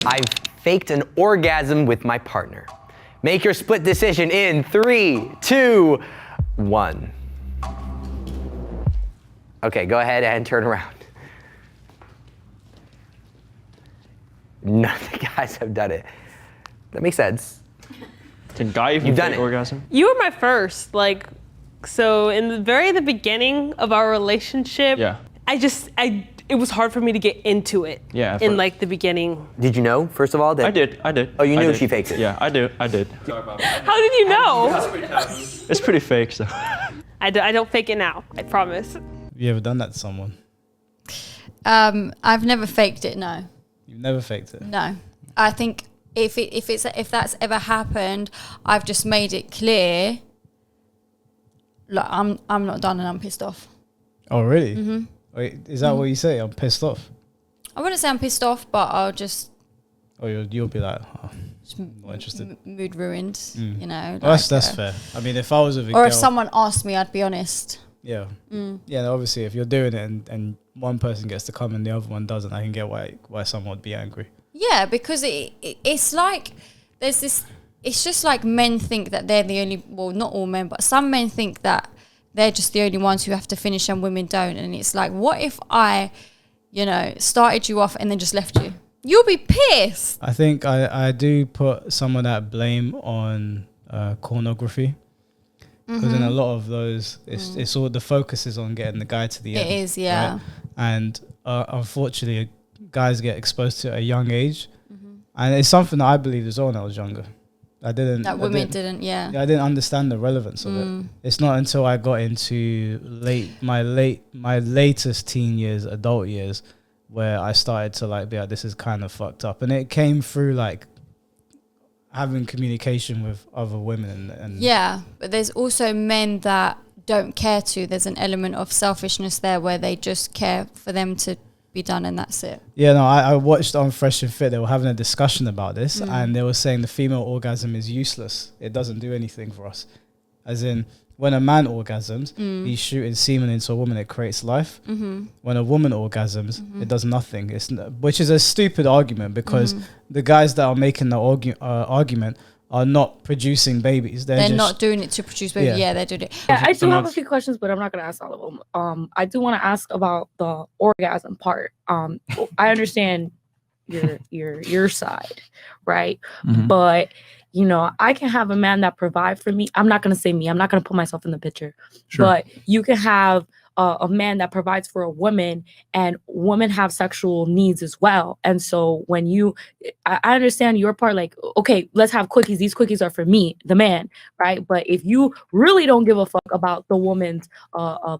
I've faked an orgasm with my partner. Make your split decision in 3, 2, 1. Okay, go ahead and turn around. None of the guys have done it. That makes sense. Can guy even fake orgasm? You were my first, like, so in the beginning of our relationship, Yeah. It was hard for me to get into it. Yeah. In like the beginning. Did you know, first of all, that? I did. Oh, you knew she faked it? Yeah, I did. How did you know? It's pretty fake, so. I don't fake it now, I promise. Have you ever done that to someone? I've never faked it, no. You've never faked it? No. I think if that's ever happened, I've just made it clear, like, I'm not done and I'm pissed off. Oh, really? Mm-hmm. Wait, is that what you say? I'm pissed off? I wouldn't say I'm pissed off, but I'll just... Or you'll be like, oh, not interested. Mood ruined, you know. Well, that's fair. I mean, if I was with a girl... Or if someone asked me, I'd be honest. Yeah. Yeah, obviously, if you're doing it and one person gets to come and the other one doesn't, I can get why someone would be angry. Yeah, because it's like, there's this... It's just like men think that they're the only... Well, not all men, but some men think that they're just the only ones who have to finish and women don't. And it's like, what if I, started you off and then just left you? You'll be pissed. I think I do put some of that blame on pornography. Because in a lot of those, it's all the focus is on getting the guy to the end. It is, yeah. Right? And unfortunately, guys get exposed to at a young age. And it's something that I believed as well when I was younger. I didn't. That women didn't, yeah. I didn't understand the relevance of it. It's not until I got into my latest teen years, adult years, where I started to be like, this is kind of fucked up. And it came through like having communication with other women and yeah, but there's also men that don't care to. There's an element of selfishness there where they just care for them to be done and that's it. Yeah, no, I watched on Fresh and Fit. They were having a discussion about this and they were saying the female orgasm is useless. It doesn't do anything for us. As in, when a man orgasms, he's shooting semen into a woman, it creates life. When a woman orgasms, it does nothing. Which is a stupid argument because the guys that are making the argument are not producing babies. They're not doing it to produce babies. Yeah, they're doing it. Yeah, I do have a few questions, but I'm not going to ask all of them. I do want to ask about the orgasm part. I understand your side, right? But I can have a man that provide for me. I'm not going to say me. I'm not going to put myself in the picture. Sure. But you can have a man that provides for a woman, and women have sexual needs as well. And so when I understand your part, like, okay, let's have quickies. These quickies are for me, the man, right? But if you really don't give a fuck about the woman's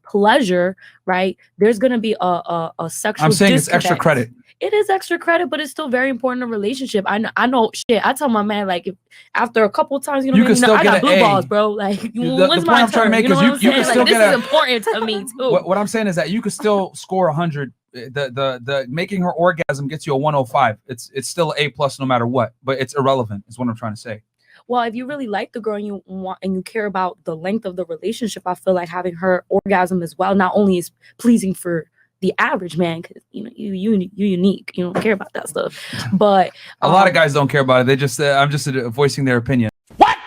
pleasure, right, there's going to be a sexual I'm saying disconnect. It's extra credit. It is extra credit, but it's still very important in a relationship. I know shit. I tell my man, like, if after a couple of times, I got blue balls, bro. Like, the point I'm trying to make is you can still this get is important to me too. What I'm saying is that you could still score 100. The making her orgasm gets you a 105. It's still an A+ no matter what, but it's irrelevant. Is what I'm trying to say. Well, if you really like the girl and you care about the length of the relationship, I feel like having her orgasm as well not only is pleasing for the average man, because you're unique. You don't care about that stuff. But a lot of guys don't care about it. They just I'm just voicing their opinion. What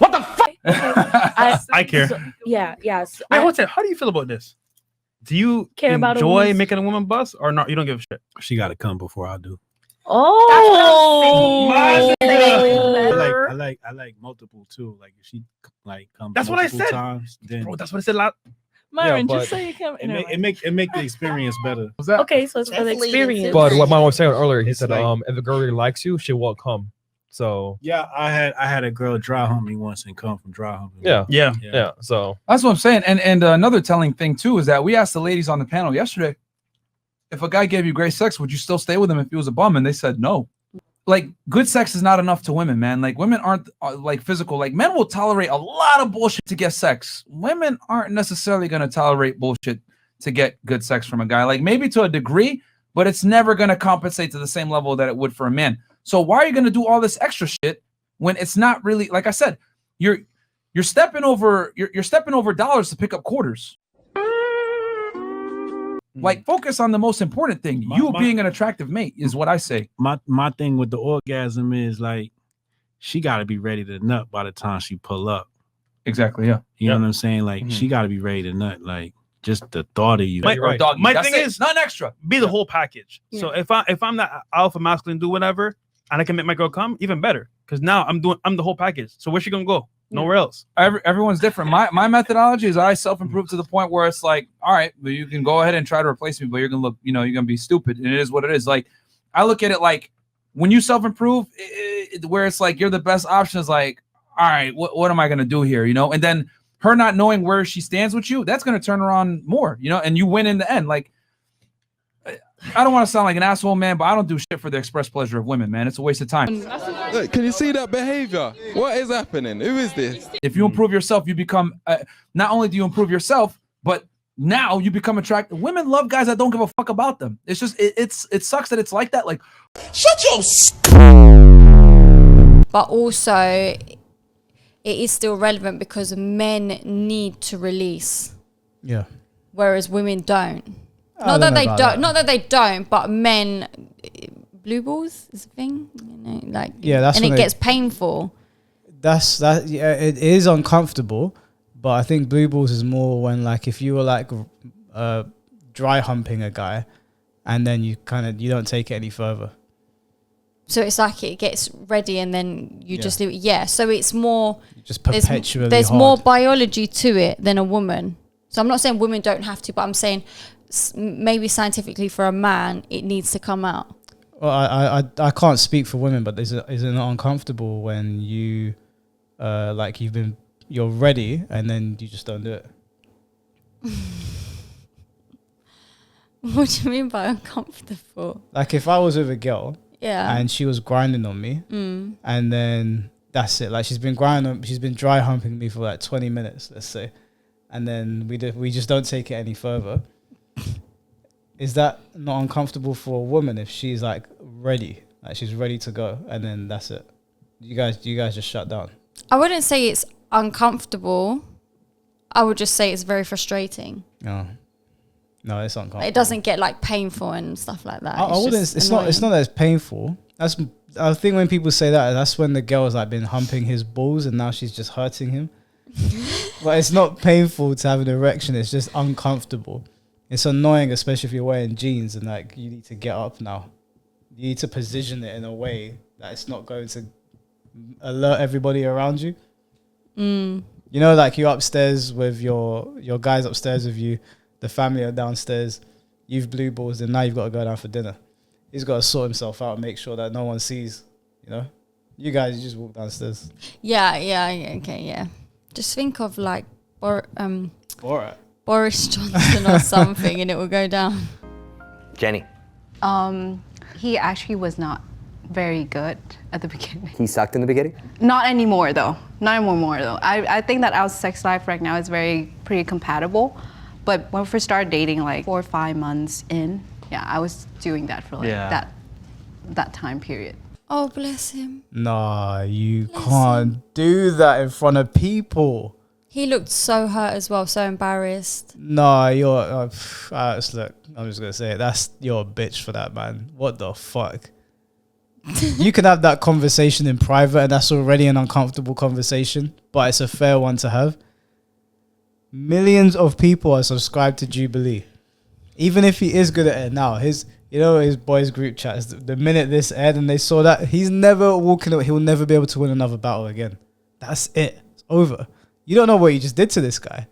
the fuck? I care. Yes. Wait, hold on. How do you feel about this? Do you enjoy making a woman bust or not? You don't give a shit. She got to come before I do. Oh, I like multiple too. Like if she comes. That's what I said. Times, then bro, that's what I said. Myron, just so you come. It make the experience better. Okay, so it's for the experience. But what Mom was saying earlier, he said, if a girl really likes you, she won't come. So yeah, I had a girl dry hump me once and come from dry humping. Yeah. So that's what I'm saying. And another telling thing too is that we asked the ladies on the panel yesterday, if a guy gave you great sex, would you still stay with him if he was a bum? And they said no. Like, good sex is not enough to women, man. Like, women aren't like physical. Like, men will tolerate a lot of bullshit to get sex. Women aren't necessarily going to tolerate bullshit to get good sex from a guy. Like, maybe to a degree, but it's never going to compensate to the same level that it would for a man. So why are you going to do all this extra shit when it's not really, like I said, you're stepping over dollars to pick up quarters. Like, focus on the most important thing. Being an attractive mate is what I say. My thing with the orgasm is like, she got to be ready to nut by the time she pull up. Exactly. Yeah. You know what I'm saying? Like, she got to be ready to nut. Like, just the thought of you. My thing is not extra. Be the whole package. Yeah. So if I'm that alpha masculine, do whatever, and I can make my girl come, even better. Because now I'm the whole package. So where's she gonna go? Nowhere else. Everyone's different. My methodology is I self-improve to the point where it's like, all right, but you can go ahead and try to replace me, but you're gonna look, you're gonna be stupid, and it is what it is. Like, I look at it like, when you self-improve, where it's like you're the best option is like, all right, what am I gonna do here? And then her not knowing where she stands with you, that's gonna turn her on more, and you win in the end. Like, I don't want to sound like an asshole, man, but I don't do shit for the express pleasure of women, man. It's a waste of time. Look, can you see that behavior? What is happening? Who is this? If you improve yourself, you become, not only do you improve yourself, but now you become attractive. Women love guys that don't give a fuck about them. It's just, it sucks that it's like that. Like, shut your But also, it is still relevant because men need to release. Yeah. Whereas women don't. I Not don't that know they about don't. Not that they don't. But men, blue balls is a thing. Like, yeah, that's and when it gets painful. That's that. Yeah, it is uncomfortable. But I think blue balls is more when, like, if you were like dry humping a guy, and then you don't take it any further. So it's like it gets ready and then you just leave it. Yeah. So it's more just perpetually. There's hard. more biology to it than a woman. So I'm not saying women don't have to, but I'm saying maybe scientifically for a man it needs to come out. Well, I can't speak for women, but is it not uncomfortable when you like you're ready and then you just don't do it? What do you mean by uncomfortable? Like, if I was with a girl, yeah, and she was grinding on me, and then that's it. Like, she's been dry humping me for like 20 minutes, let's say, and then we just don't take it any further. Is that not uncomfortable for a woman if she's like ready, like she's ready to go, and then that's it? You guys just shut down. I wouldn't say it's uncomfortable. I would just say it's very frustrating. No, it's uncomfortable. It doesn't get like painful and stuff like that. I wouldn't. It's not that it's painful. I think when people say that, that's when the girl's like been humping his balls and now she's just hurting him. But it's not painful to have an erection. It's just uncomfortable. It's annoying, especially if you're wearing jeans and like you need to get up now. You need to position it in a way that it's not going to alert everybody around you. Like you're upstairs with your guys upstairs with you, the family are downstairs, you've blue balls, and now you've got to go down for dinner. He's got to sort himself out and make sure that no one sees, You guys, you just walk downstairs. Yeah, okay, yeah. Just think of like Borat. Boris Johnson or something and it will go down. Jenny. He actually was not very good at the beginning. He sucked in the beginning? Not anymore though. Not anymore though. I think that our sex life right now is pretty compatible. But when we first started dating, like 4 or 5 months in, yeah, I was doing that for like that time period. Oh, bless him. Nah, you can't do that in front of people. He looked so hurt as well, so embarrassed. Nah, you're... look, I'm just going to say it. You're a bitch for that, man. What the fuck? You can have that conversation in private and that's already an uncomfortable conversation, but it's a fair one to have. Millions of people are subscribed to Jubilee. Even if he is good at it now, his boys group chats, the minute this aired and they saw that, he's never walking away. He'll never be able to win another battle again. That's it. It's over. You don't know what you just did to this guy.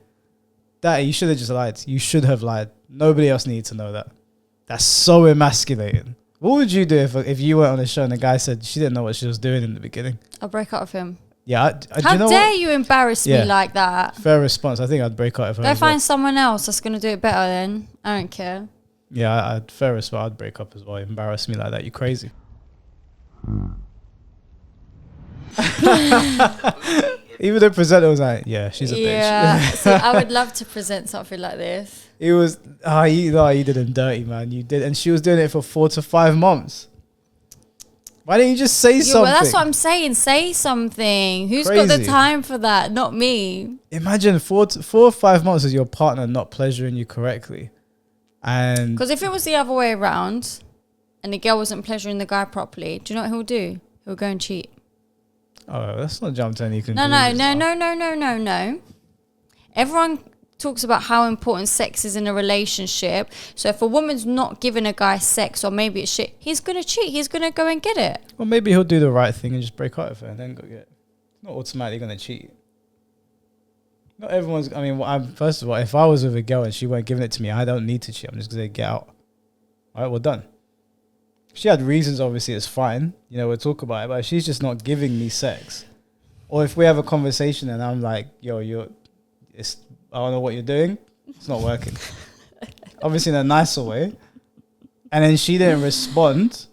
You should have just lied. You should have lied. Nobody else needed to know that. That's so emasculating. What would you do if you went on a show and the guy said she didn't know what she was doing in the beginning? I'll break up with him. Yeah. How dare you embarrass me like that? Fair response. I think I'd break up with her. Go find someone else that's going to do it better then. I don't care. Yeah, fair response. I'd break up as well. Embarrass me like that. You crazy. Even the presenter was like, yeah, she's a bitch. Yeah, so I would love to present something like this. It was, you did him dirty, man. You did. And she was doing it for 4 to 5 months. Why didn't you just say something? Well, that's what I'm saying. Say something. Who's got the time for that? Not me. Imagine 4 or 5 months as your partner not pleasuring you correctly. And Because if it was the other way around and the girl wasn't pleasuring the guy properly, do you know what he'll do? He'll go and cheat. oh, let's not jump to any conclusions. No. Everyone talks about how important sex is in a relationship. So if a woman's not giving a guy sex, or maybe it's shit, he's going to cheat. He's going to go and get it. Well, maybe he'll do the right thing and just break up with her and then go get it. Not automatically going to cheat. Not everyone's, I mean, first of all, if I was with a girl and she weren't giving it to me, I don't need to cheat. I'm just going to get out. All right, we're done. If she had reasons, obviously, it's fine. You know, we'll talk about it. But if she's just not giving me sex, or if we have a conversation and I'm like, yo, I don't know what you're doing, it's not working. Obviously in a nicer way. And then she didn't respond,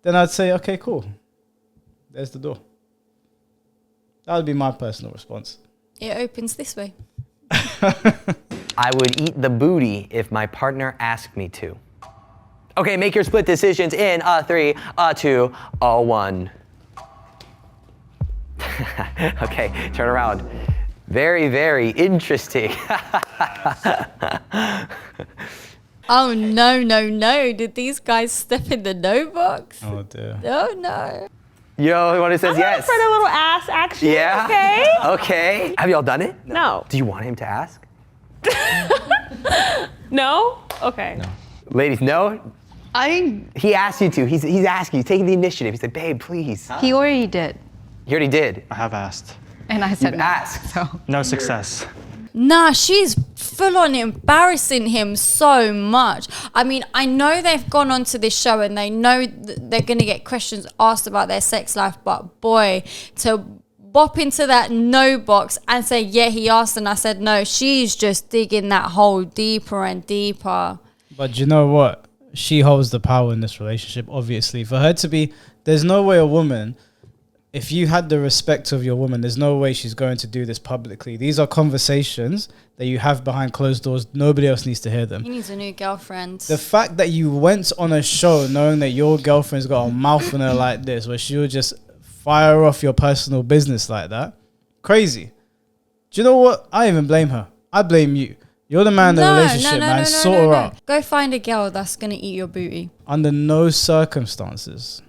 then I'd say, okay, cool. There's the door. That would be my personal response. It opens this way. I would eat the booty if my partner asked me to. Okay, make your split decisions in 3, 2, 1. Okay, turn around. Very, very interesting. Oh, no. Did these guys step in the no box? Oh, dear. Oh, no. Yo, what it says yes. For the little ass action. Yeah. Okay. Okay. Have y'all done it? No. Do you want him to ask? No? Okay. No. Ladies, no? He asked you to. He's asking you, taking the initiative. He said, babe, please. He already did. He already did. I have asked. And I said You've no. asked. So. No success. Nah, she's full on embarrassing him so much. I mean, I know they've gone onto this show and they know they're going to get questions asked about their sex life, but boy, to bop into that no box and say, yeah, he asked and I said no, she's just digging that hole deeper and deeper. But you know what? She holds the power in this relationship, obviously. For her to be, there's no way a woman, if you had the respect of your woman, there's no way she's going to do this publicly. These are conversations that you have behind closed doors. Nobody else needs to hear them. He needs a new girlfriend. The fact that you went on a show knowing that your girlfriend's got a mouth on her like this, where she'll just fire off your personal business like that, crazy. Do you know what? I even blame her. I blame you. You're the man in the relationship, man. Sort her out. Go find a girl that's going to eat your booty. Under no circumstances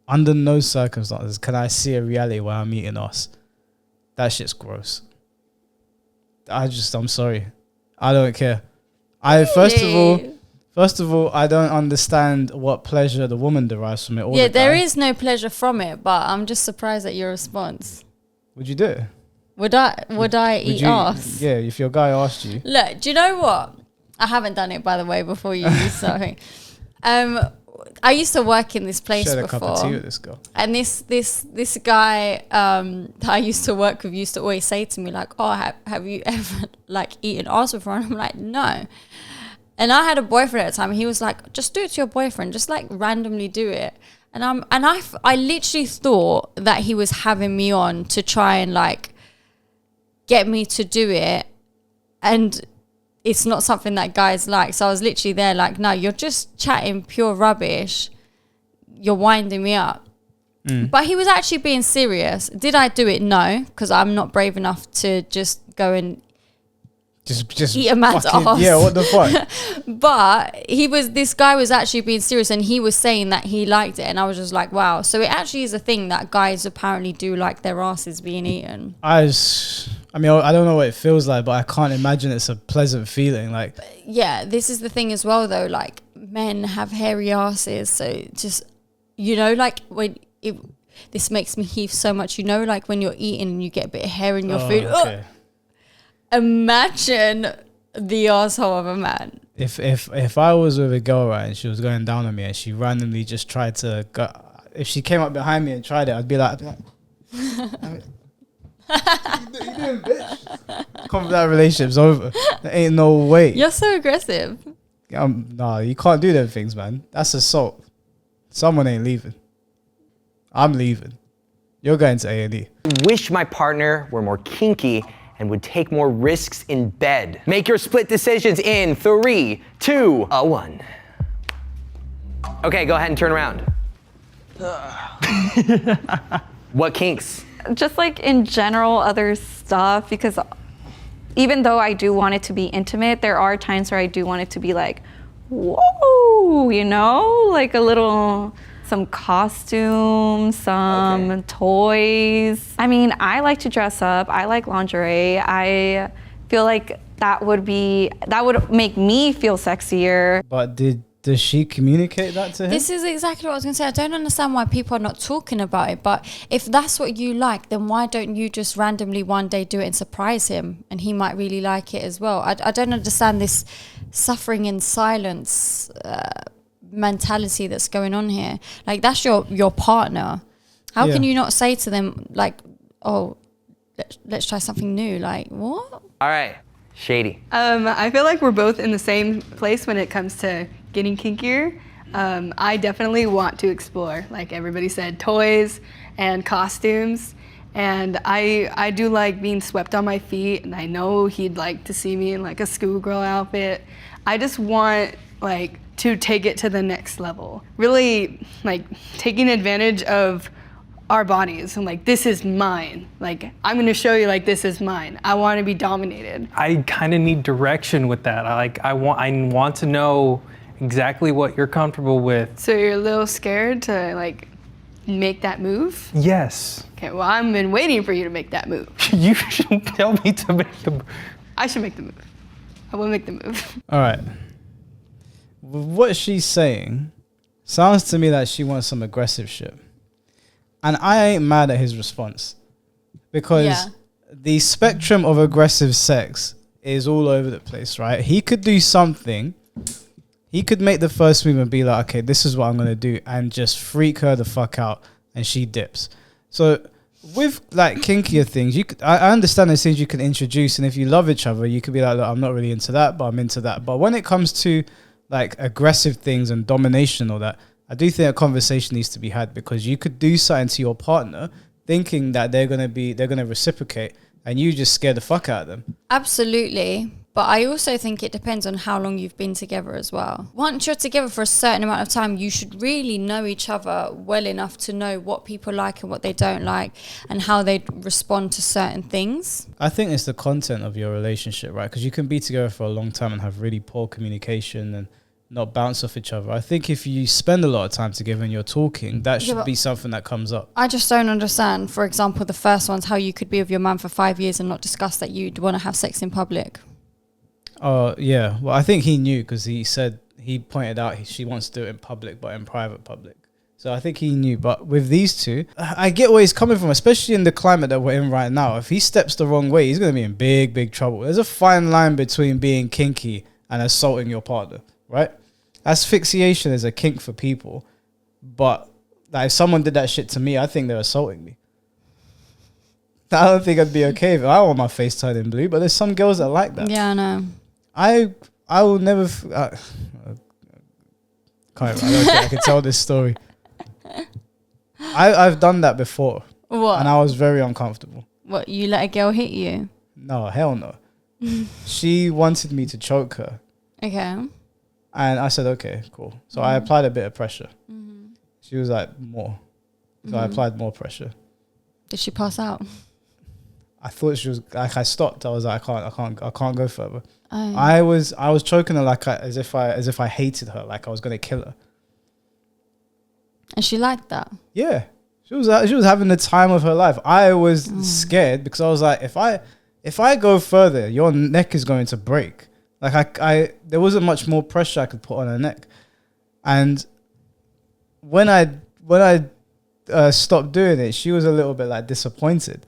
can I see a reality where I'm eating ass. That shit's gross. I'm sorry. I don't care. First of all, I don't understand what pleasure the woman derives from it. Yeah, there is no pleasure from it, but I'm just surprised at your response. Would you do it? Would I eat ass? Yeah, if your guy asked you. Look, do you know what? I haven't done it, by the way, before you. Sorry. I used to work in this place Shared a before. cup of tea with this girl. And this guy that I used to work with used to always say to me like, "Oh, have you ever like eaten ass before?" And I'm like, "No." And I had a boyfriend at the time. And he was like, "Just do it to your boyfriend. Just like randomly do it." And I literally thought that he was having me on to try and like get me to do it, and it's not something that guys like. So I was literally there like, no, you're just chatting pure rubbish. You're winding me up. But he was actually being serious. Did I do it? No, because I'm not brave enough to just go and just eat a man's ass. Yeah, what the fuck? But this guy was actually being serious, and he was saying that he liked it, and I was just like, wow. So it actually is a thing that guys apparently do like their asses being eaten. I mean, I don't know what it feels like, but I can't imagine it's a pleasant feeling. Like, yeah, this is the thing as well, though. Like, men have hairy asses, so just, you know, like this makes me heave so much. You know, like when you're eating and you get a bit of hair in your food. Okay. Imagine the asshole of a man. If I was with a girl, right, and she was going down on me, and she randomly just tried to go, if she came up behind me and tried it, I'd be like you doing, bitch? That relationship's over. There ain't no way. You're so aggressive. Nah, you can't do them things, man. That's assault. Someone ain't leaving. I'm leaving. You're going to A&E. Wish my partner were more kinky and would take more risks in bed. Make your split decisions in 3, 2, 1. Okay, go ahead and turn around. What kinks? Just like in general, other stuff, because even though I do want it to be intimate, there are times where I do want it to be like, whoa, you know, like a little, some costumes, some toys. I mean, I like to dress up. I like lingerie. I feel like that would make me feel sexier. But does she communicate that to him? This is exactly what I was going to say. I don't understand why people are not talking about it. But if that's what you like, then why don't you just randomly one day do it and surprise him? And he might really like it as well. I don't understand this suffering in silence mentality that's going on here. Like, that's your partner. How can you not say to them, like, oh, let's try something new? Like, what? All right, Shady. I feel like we're both in the same place when it comes to getting kinkier. I definitely want to explore, like everybody said, toys and costumes. And I do like being swept on my feet, and I know he'd like to see me in like a schoolgirl outfit. I just want like to take it to the next level. Really like taking advantage of our bodies and like, this is mine. Like, I'm gonna show you like, this is mine. I wanna be dominated. I kind of need direction with that. I want to know exactly what you're comfortable with. So you're a little scared to like make that move? Yes. Okay, well, I've been waiting for you to make that move. You should tell me to make the move. I should make the move. I will make the move. All right. What she's saying sounds to me like she wants some aggressive shit. And I ain't mad at his response, because the spectrum of aggressive sex is all over the place, right? He could do something. He could make the first move and be like, okay, this is what I'm going to do, and just freak her the fuck out, and she dips. So with like kinkier things, I understand there's things you can introduce, and if you love each other, you could be like, look, I'm not really into that, but I'm into that. But when it comes to like aggressive things and domination or that, I do think a conversation needs to be had, because you could do something to your partner thinking that they're going to reciprocate, and you just scare the fuck out of them. Absolutely. But I also think it depends on how long you've been together as well. Once you're together for a certain amount of time, you should really know each other well enough to know what people like and what they don't like, and how they respond to certain things. I think it's the content of your relationship, right? Because you can be together for a long time and have really poor communication and not bounce off each other. I think if you spend a lot of time together and you're talking, that should be something that comes up. I just don't understand, for example, the first one's how you could be with your man for 5 years and not discuss that you'd want to have sex in public. Oh, yeah. Well, I think he knew, because he pointed out she wants to do it in public, but in private public. So I think he knew. But with these two, I get where he's coming from, especially in the climate that we're in right now. If he steps the wrong way, he's going to be in big, big trouble. There's a fine line between being kinky and assaulting your partner, right? Asphyxiation is a kink for people. But like, if someone did that shit to me, I think they're assaulting me. I don't think I'd be okay with it. I want my face turning blue, but there's some girls that like that. Yeah, I know. I will never. I don't think I can tell this story. I've done that before. What? And I was very uncomfortable. What, you let a girl hit you? No, hell no. She wanted me to choke her. Okay. And I said, okay, cool. So I applied a bit of pressure. She was like, more. So I applied more pressure. Did she pass out? I thought she was like, I stopped. I was like, I can't go further. Oh. I was choking her like as if I hated her, like I was gonna kill her. And she liked that. Yeah, she was having the time of her life. I was scared, because I was like, if I go further, your neck is going to break. Like there wasn't much more pressure I could put on her neck. And when I stopped doing it, she was a little bit like disappointed.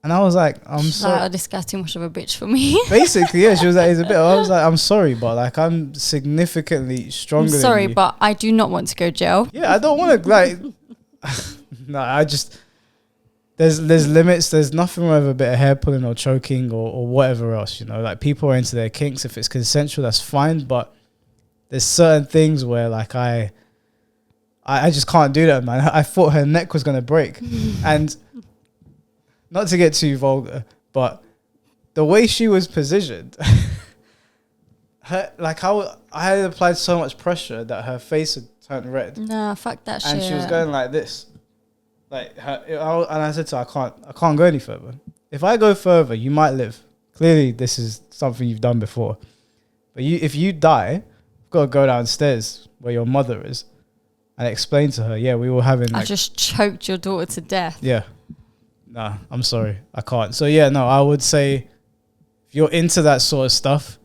And I was like, I'm sorry. Like, oh, this guy's too much of a bitch for me. Basically, yeah. She was like, I was like, I'm sorry, but like, I'm significantly stronger than you. Sorry, but I do not want to go jail. Yeah, I don't want to like. No, I just there's limits. There's nothing wrong with a bit of hair pulling or choking or whatever else. You know, like, people are into their kinks. If it's consensual, that's fine. But there's certain things where like I just can't do that, man. I thought her neck was gonna break, and. Not to get too vulgar, but the way she was positioned, like how I had applied so much pressure that her face had turned red. Nah, fuck that shit. And she was going like this, like and I said to her, I can't go any further. If I go further, you might live, Clearly, this is something you've done before. But if you die, you've got to go downstairs where your mother is and explain to her, yeah, we were having I just choked your daughter to death. Yeah. Nah, I'm sorry. I can't. So, yeah, no, I would say if you're into that sort of stuff,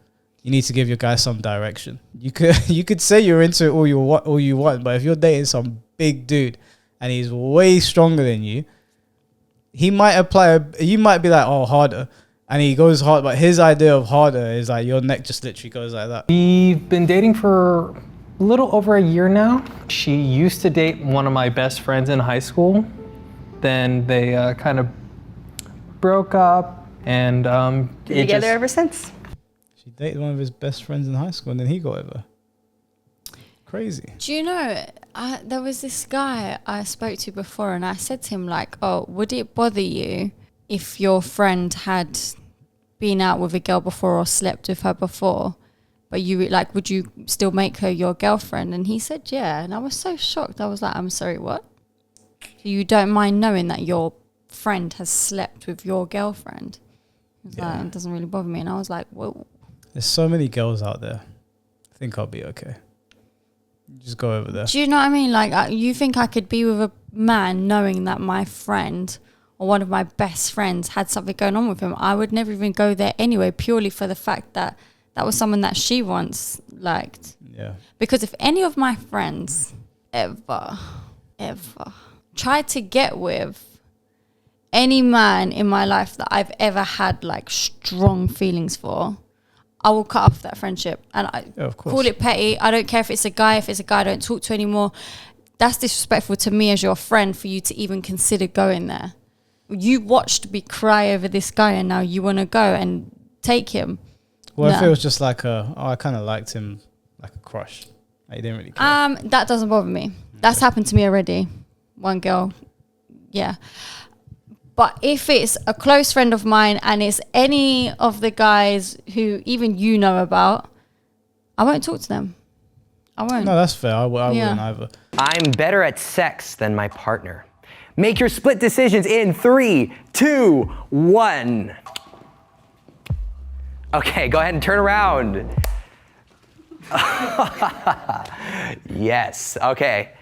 you need to give your guy some direction. You could say you're into it all you want, but if you're dating some big dude and he's way stronger than you, you might be like, oh, harder. And he goes hard, but his idea of harder is like your neck just literally goes like that. We've been dating for a little over a year now. She used to date one of my best friends in high school. Then they kind of broke up, and been together ever since. She dated one of his best friends in high school, and then he got over. Crazy. Do you know, there was this guy I spoke to before, and I said to him, like, oh, would it bother you if your friend had been out with a girl before or slept with her before, but you like, would you still make her your girlfriend? And he said, yeah. And I was so shocked. I was like, I'm sorry, what? You don't mind knowing that your friend has slept with your girlfriend? He was like, it doesn't really bother me. And I was like, whoa. There's so many girls out there. I think I'll be okay. Just go over there. Do you know what I mean? Like, you think I could be with a man knowing that my friend or one of my best friends had something going on with him? I would never even go there anyway, purely for the fact that that was someone that she once liked. Yeah. Because if any of my friends ever tried to get with any man in my life that I've ever had like strong feelings for, I will cut off that friendship. And I call it petty. I don't care if it's a guy. If it's a guy I don't talk to anymore. That's disrespectful to me as your friend for you to even consider going there. You watched me cry over this guy and now you want to go and take him. Well, if it was just like I kind of liked him like a crush. Like, you didn't really care. That doesn't bother me. That's happened to me already. One girl, yeah. But if it's a close friend of mine and it's any of the guys who even you know about, I won't talk to them. I won't. No, that's fair. I wouldn't either. I'm better at sex than my partner. Make your split decisions in 3, 2, 1. Okay, go ahead and turn around. Yes, okay.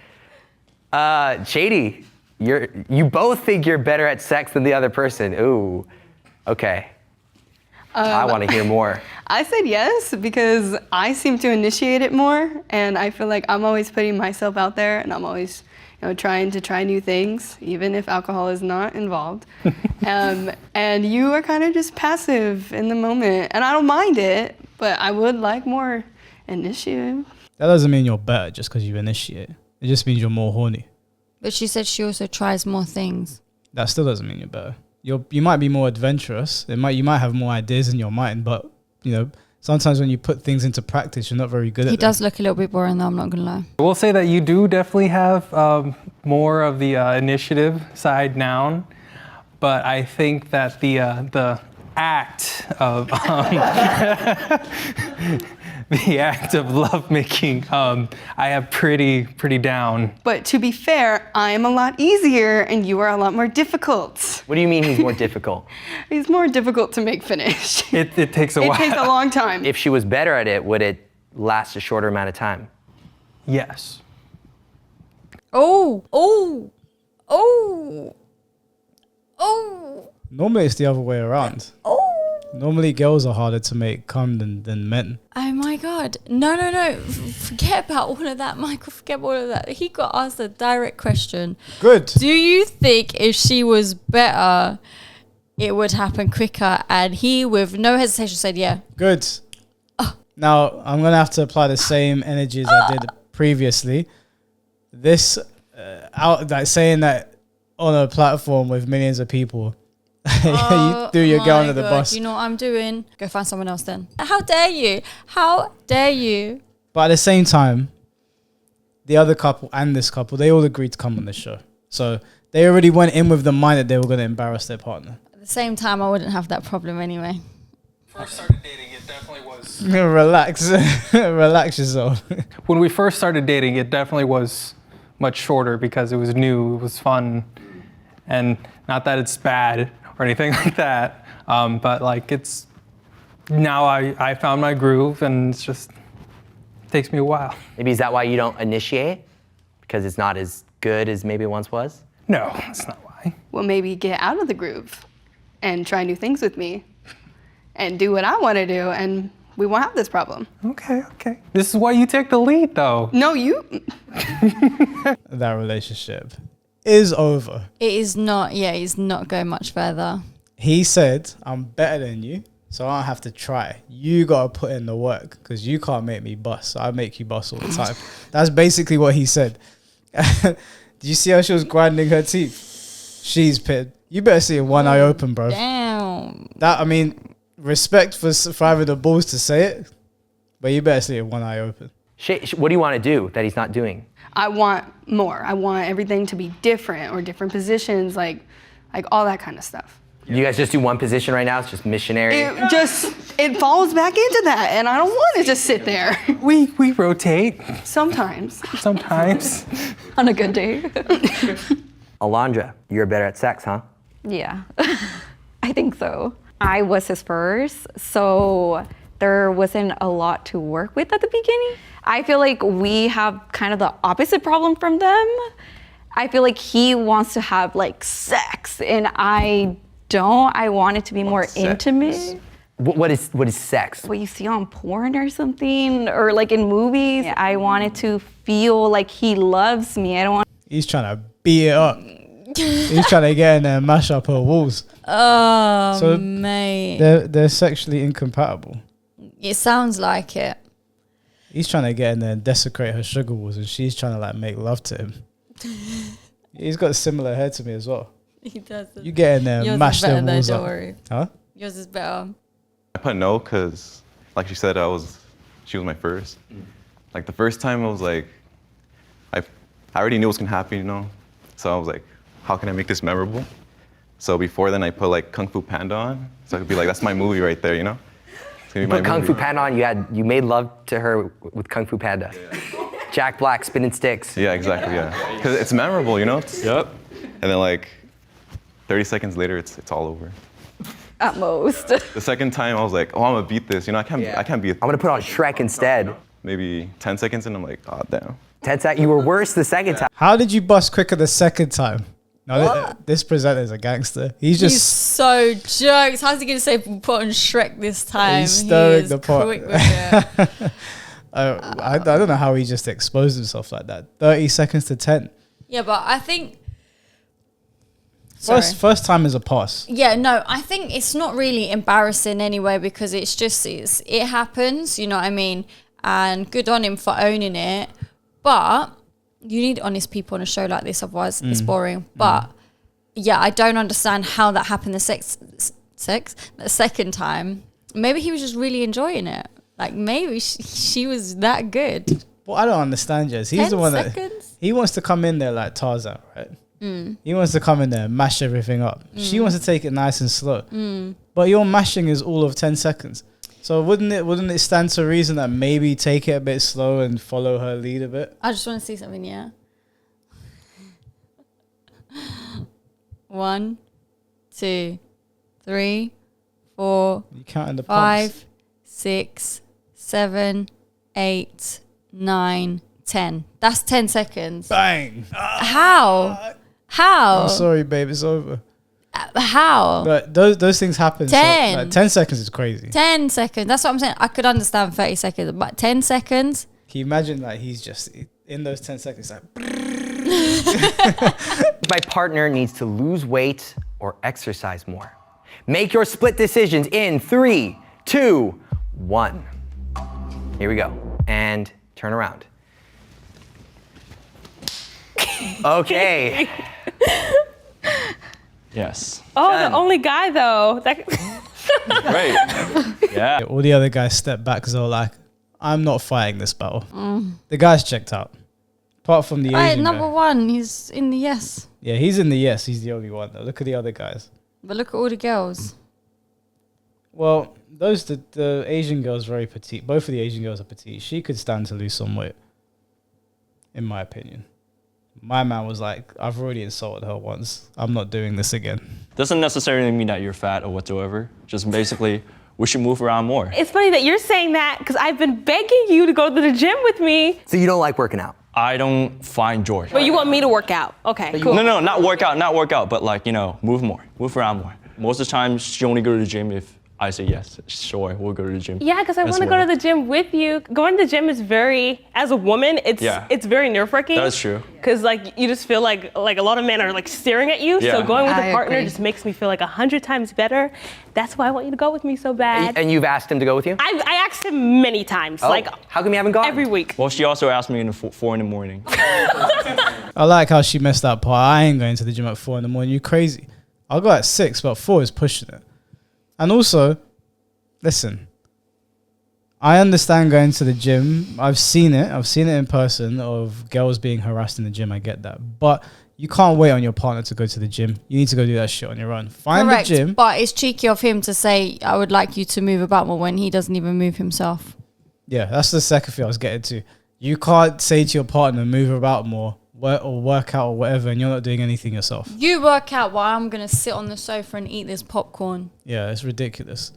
Shady, you both think you're better at sex than the other person. Ooh, okay. I want to hear more. I said yes because I seem to initiate it more, and I feel like I'm always putting myself out there, and I'm always, trying to try new things, even if alcohol is not involved. And you are kind of just passive in the moment, and I don't mind it, but I would like more initiative. That doesn't mean you're better just because you initiate. It just means you're more horny. But she said she also tries more things. That still doesn't mean you're better. You might be more adventurous. You might have more ideas in your mind, but sometimes when you put things into practice, you're not very good at it. He does look a little bit boring though, I'm not gonna lie. I will say that you do definitely have more of the initiative side now, but I think that the act of the act of lovemaking, I have pretty down. But to be fair, I am a lot easier and you are a lot more difficult. What do you mean he's more difficult? He's more difficult to make finish. It takes a while. It takes a long time. If she was better at it, would it last a shorter amount of time? Yes. Oh. Normally it's the other way around. Normally girls are harder to make come than men. Oh my God. No. Forget about all of that, Michael. Forget about all of that. He got asked a direct question. Good. Do you think if she was better, it would happen quicker? And he, with no hesitation, said yeah. Good. Now, I'm going to have to apply the same energy as I did previously. This, saying that on a platform with millions of people, you threw your girl under the bus. You know what I'm doing? Go find someone else then. How dare you? How dare you? But at the same time, the other couple and this couple, they all agreed to come on this show. So they already went in with the mind that they were going to embarrass their partner. At the same time, I wouldn't have that problem anyway. First started dating, it definitely was... Relax. Relax yourself. When we first started dating, it definitely was much shorter because it was new, it was fun. And not that it's bad or anything like that, but like it's now I found my groove, and it's just takes me a while. Maybe is that why you don't initiate? Because it's not as good as maybe it once was? No, that's not why. Well, maybe get out of the groove and try new things with me and do what I want to do, and we won't have this problem. Okay. This is why you take the lead, though. No, you. That relationship is over. It is not. Yeah, he's not going much further. He said, "I'm better than you, so I don't have to try. You gotta put in the work because you can't make me bust. So I make you bust all the time." That's basically what he said. Did you see how she was grinding her teeth? She's pissed. You better see it one eye open, bro. Damn. That, I mean, respect for having the balls to say it, but you better see it one eye open. What do you want to do that he's not doing? I want more. I want everything to be different or different positions, like all that kind of stuff. You guys just do one position right now? It's just missionary? It falls back into that, and I don't want to just sit there. We rotate. Sometimes. Sometimes. On a good day. Alondra, you're better at sex, huh? Yeah, I think so. I was his first, so there wasn't a lot to work with at the beginning. I feel like we have kind of the opposite problem from them. I feel like he wants to have like sex, and I don't. I want it to be more intimate. What is sex? What you see on porn or something, or like in movies. I want it to feel like he loves me. I don't want. He's trying to beat it up. He's trying to get in there and mash up her walls. Oh, So mate. They're sexually incompatible. It sounds like it. He's trying to get in there and desecrate her sugar walls, and she's trying to like make love to him. He's got a similar hair to me as well. He does. You get in there and mash their walls up. Huh? Yours is better. I put no because, like she said, she was my first. Like the first time, I was like, I already knew what was gonna happen, you know. So I was like, how can I make this memorable? So before then, I put like Kung Fu Panda on, so I could be like, that's my movie right there, you know. It's gonna be You put my Kung movie. Fu Panda on, you made love to her with Kung Fu Panda. Jack Black spinning sticks. Yeah, exactly. Yeah, because it's memorable, you know. Yep. And then like 30 seconds later, it's all over. At most. The second time, I was like, oh, I'm gonna beat this. You know, I can't beat. I'm gonna put on Shrek instead. Maybe 10 seconds, and I'm like, oh damn. 10 seconds. You were worse the second time. How did you bust quicker the second time? No, this presenter is a gangster. He's He's just so jokes. How's he going to say put on Shrek this time? he's stirring the pot. Quick with it. I don't know how he just exposed himself like that. 30 seconds to 10. Yeah, but I think... First time is a pass. Yeah, no, I think it's not really embarrassing anyway because it happens, you know what I mean? And good on him for owning it. But you need honest people on a show like this, otherwise it's boring. But yeah, I don't understand how that happened the second time. Maybe he was just really enjoying it. Like maybe she was that good. Well, I don't understand, Jess. He's 10 the one seconds? he wants to come in there like Tarzan, right? Mm. He wants to come in there and mash everything up. She wants to take it nice and slow. But your mashing is all of 10 seconds. So wouldn't it stand to reason that maybe take it a bit slow and follow her lead a bit? I just want to see something, yeah. 1, 2, 3, 4, You counting the 5, pumps? 6, 7, 8, 9, 10. That's 10 seconds. Bang! How? How? I'm sorry, babe. It's over. How? But those things happen. 10. So, like, 10 seconds is crazy. 10 seconds. That's what I'm saying. I could understand 30 seconds, but 10 seconds? Can you imagine that he's just in those 10 seconds like... My partner needs to lose weight or exercise more. Make your split decisions in 3, 2, 1. Here we go. And turn around. Okay. Yes. Oh, the only guy though. Right. Yeah. All the other guys step back because they were like, I'm not fighting this battle. Mm. The guy's checked out. Apart from the Right, Asian number guy. 1, he's in the yes. Yeah, he's in the yes. He's the only one though. Look at the other guys. But look at all the girls. Well, the Asian girl's very petite. Both of the Asian girls are petite. She could stand to lose some weight, in my opinion. My man was like, I've already insulted her once. I'm not doing this again. Doesn't necessarily mean that you're fat or whatsoever. Just basically, we should move around more. It's funny that you're saying that because I've been begging you to go to the gym with me. So you don't like working out? I don't find joy. But you want me to work out. Okay, cool. No, not work out, but like, move more, move around more. Most of the time, she only go to the gym if I say yes, sure, we'll go to the gym. Yeah, because I want to go to the gym with you. Going to the gym is as a woman, it's very nerve-wracking. That's true. Because like you just feel like a lot of men are like staring at you. Yeah. So going with a partner agree. just makes me feel like 100 times better. That's why I want you to go with me so bad. And you've asked him to go with you? I asked him many times. Oh, like how come you haven't gone? Every week. Well, she also asked me in 4 in the morning. I like how she messed that part. I ain't going to the gym at 4 in the morning. You crazy? I'll go at 6, but 4 is pushing it. And also, listen, I understand going to the gym. I've seen it in person of girls being harassed in the gym. I get that. But you can't wait on your partner to go to the gym. You need to go do that shit on your own. Find Correct, the gym. but it's cheeky of him to say, I would like you to move about more when he doesn't even move himself. Yeah, that's the second thing I was getting to. You can't say to your partner, move about more or work out or whatever, and you're not doing anything yourself. You work out while I'm going to sit on the sofa and eat this popcorn. Yeah, it's ridiculous.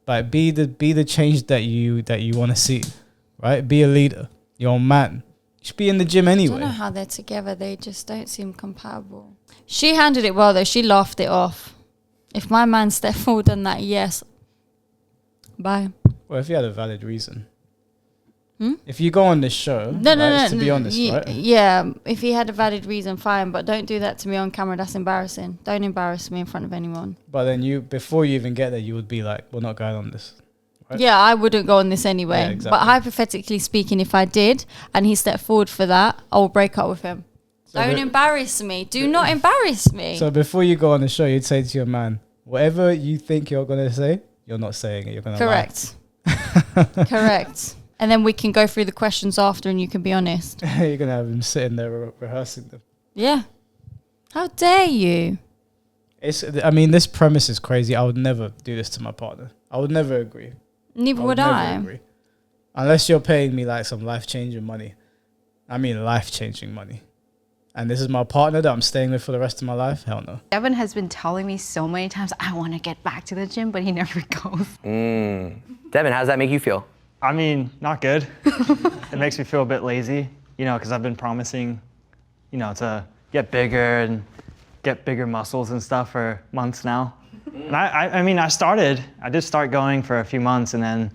Like be the change that you want to see, right? Be a leader. You're a man. You should be in the gym anyway. I don't know how they're together. They just don't seem compatible. She handled it well though. She laughed it off. If my man stepped forward on that, yes. Bye. Well, if you had a valid reason. If you go on this show, No, to be honest, right? Yeah, if he had a valid reason, fine. But don't do that to me on camera. That's embarrassing. Don't embarrass me in front of anyone. But then before you even get there, you would be like, we're not going on this. Right? Yeah, I wouldn't go on this anyway. Yeah, exactly. But hypothetically speaking, if I did and he stepped forward for that, I will break up with him. So Don't embarrass me. Do not embarrass me. So before you go on the show, you'd say to your man, whatever you think you're going to say, you're not saying it. You're going to lie. Correct. Correct. And then we can go through the questions after and you can be honest. You're going to have him sitting there rehearsing them. Yeah. How dare you? This premise is crazy. I would never do this to my partner. I would never agree. Neither would I. Agree. Unless you're paying me like some life-changing money. I mean life-changing money. And this is my partner that I'm staying with for the rest of my life? Hell no. Devin has been telling me so many times, I want to get back to the gym, but he never goes. Devin, how does that make you feel? I mean, not good. It makes me feel a bit lazy, because I've been promising, to get bigger and get bigger muscles and stuff for months now. And I did start going for a few months and then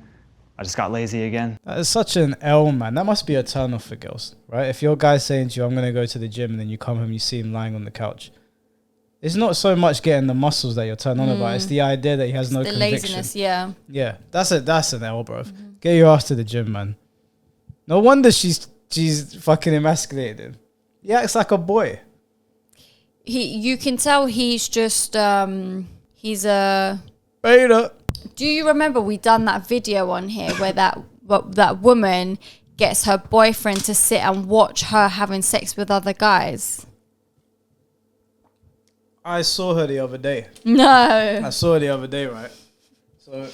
I just got lazy again. That is such an L, man. That must be a turn off for girls, right? If your guy's saying to you, I'm going to go to the gym, and then you come home, you see him lying on the couch. It's not so much getting the muscles that you're turned on about. It's the idea that he has no conviction. The laziness, yeah. Yeah, that's an L, bro. Get your ass to the gym, man. No wonder she's fucking emasculated him. He acts like a boy. You can tell he's just he's a beta. Do you remember we done that video on here where that woman gets her boyfriend to sit and watch her having sex with other guys? I saw her the other day. No. I saw her the other day, right? So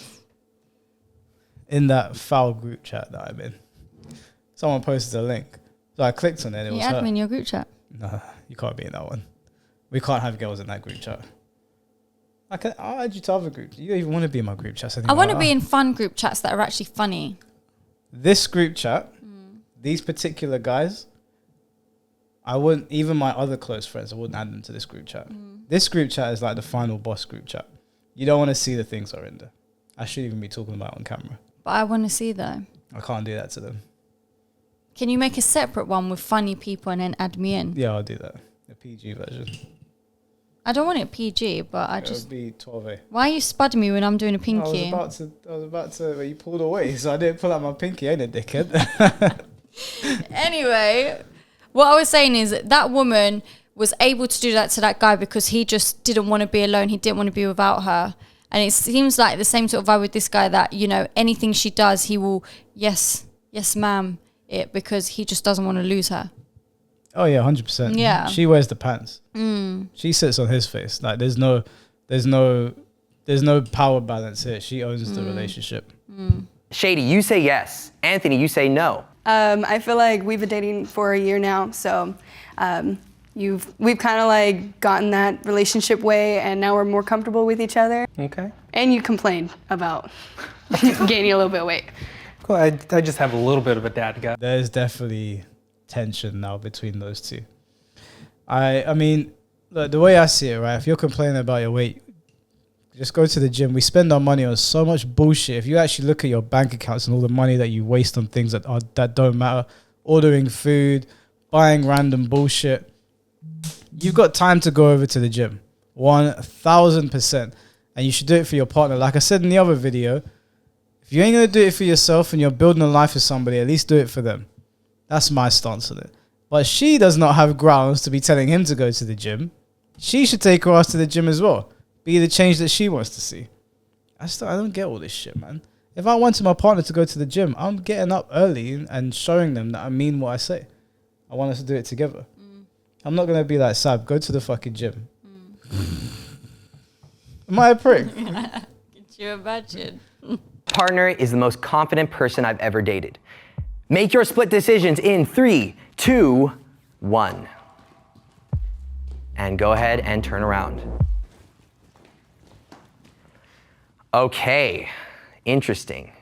in that foul group chat that I'm in, someone posted a link. So I clicked on it and it was her. Add me in your group chat. No, you can't be in that one. We can't have girls in that group chat. I'll add you to other groups. You don't even want to be in my group chats anymore. I want to be in fun group chats that are actually funny. This group chat, these particular guys, I wouldn't, even my other close friends, I wouldn't add them to this group chat. This group chat is like the final boss group chat. You don't want to see the things that are in there. I shouldn't even be talking about it on camera. But I want to see though. I can't do that to them. Can you make a separate one with funny people and then add me in? Yeah, I'll do that. The PG version. I don't want it PG, but I just... It would be 12A. Why are you spudding me when I'm doing a pinky? I was about to, but you pulled away, so I didn't pull out my pinky, ain't it, dickhead? Anyway, what I was saying is that woman was able to do that to that guy because he just didn't want to be alone. He didn't want to be without her. And it seems like the same sort of vibe with this guy that, anything she does, he will, yes, ma'am, it, because he just doesn't want to lose her. Oh yeah, 100%. Yeah. She wears the pants. Mm. She sits on his face. Like there's no power balance here. She owns the relationship. Shady, you say yes. Anthony, you say no. I feel like we've been dating for a year now, so We've kind of like gotten that relationship way, and now we're more comfortable with each other. Okay. And you complained about gaining a little bit of weight. Cool. I just have a little bit of a dad gut. There's definitely tension now between those two. I mean, look, the way I see it, right? If you're complaining about your weight, just go to the gym. We spend our money on so much bullshit. If you actually look at your bank accounts and all the money that you waste on things that don't matter, ordering food, buying random bullshit, you've got time to go over to the gym, 1000%. And you should do it for your partner. Like I said in the other video, if you ain't gonna do it for yourself and you're building a life for somebody, at least do it for them. That's my stance on it. But she does not have grounds to be telling him to go to the gym. She should take her ass to the gym as well. Be the change that she wants to see. I don't get all this shit, man. If I wanted my partner to go to the gym, I'm getting up early and showing them that I mean what I say. I want us to do it together. I'm not going to be like, Sab, go to the fucking gym. Am I a prick? Could you imagine? Partner is the most confident person I've ever dated. Make your split decisions in 3, 2, 1. And go ahead and turn around. Okay, interesting.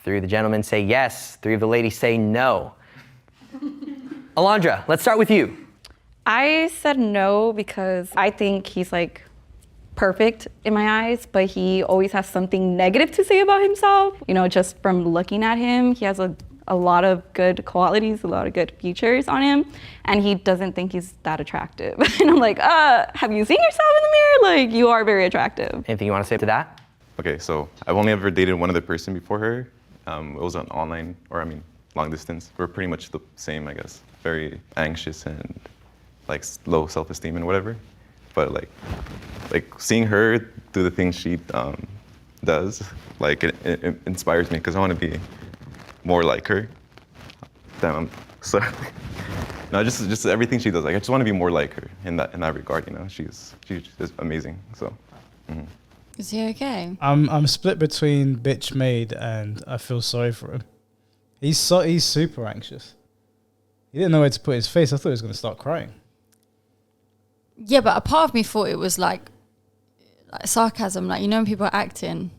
3 of the gentlemen say yes, 3 of the ladies say no. Alondra, let's start with you. I said no because I think he's like perfect in my eyes, but he always has something negative to say about himself. You know, just from looking at him, he has a lot of good qualities, a lot of good features on him, and he doesn't think he's that attractive. And I'm like, have you seen yourself in the mirror? Like, you are very attractive. Anything you want to say to that? Okay, so I've only ever dated one other person before her. It was an online, long distance. We're pretty much the same, I guess. Very anxious and like low self-esteem and whatever. But like seeing her do the things she does, like it inspires me because I want to be more like her. Damn, I'm sorry. No, just everything she does. Like I just want to be more like her in that regard. You know, she's just amazing. So. Mm-hmm. Is he okay? I'm split between bitch made and I feel sorry for him. He's super anxious. He didn't know where to put his face. I thought he was going to start crying. Yeah, but a part of me thought it was like sarcasm, like, you know when people are acting.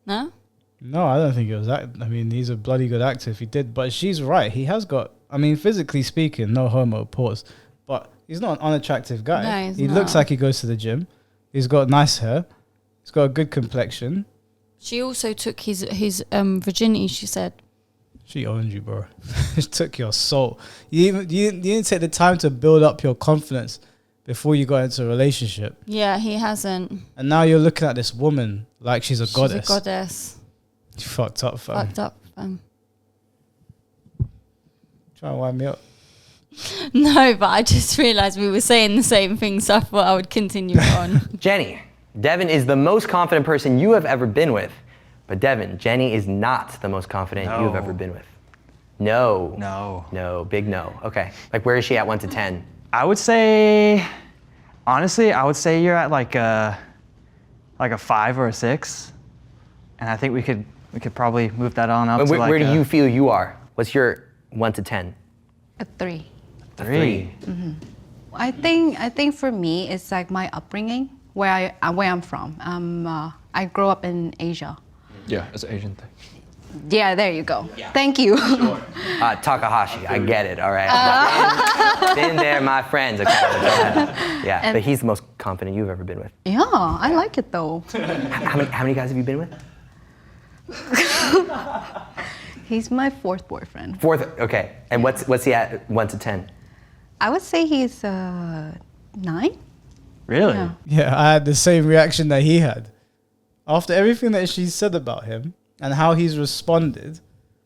No? No, I don't think it was that. I mean, he's a bloody good actor if he did. But she's right. He has got, I mean, physically speaking, no homo, pause. But he's not an unattractive guy. No, he's he not. looks like he goes to the gym. He's got nice hair. He's got a good complexion. She also took his virginity, she said. She owned you, bro. She took your soul. You didn't take the time to build up your confidence before you got into a relationship. Yeah, he hasn't. And now you're looking at this woman like she's a goddess. She's a goddess. You fucked up, fam. Fucked up, fam. Try and wind me up. No, but I just realised we were saying the same thing, so I thought I would continue on. Jenny, Devin is the most confident person you have ever been with. But Devin, Jenny is not the most confident you have ever been with. No. No. No, big no. Okay. Like, where is she at 1 to 10? I would say, honestly, you're at like a 5 or a 6, and I think we could probably move that on up. Where do you feel you are? What's your 1 to 10? A 3. A 3. Mm-hmm. I think for me, it's like my upbringing, where I'm from. I grew up in Asia. Yeah, it's an Asian thing. Yeah, there you go. Yeah. Thank you. Sure. Takahashi, I get it, all right? Been there, my friends. Okay. Yeah, but he's the most confident you've ever been with. Yeah, I like it though. How many guys have you been with? He's my 4th boyfriend. 4th, okay. And what's he at 1 to 10? I would say he's 9. Really? Yeah, I had the same reaction that he had. After everything that she said about him and how he's responded,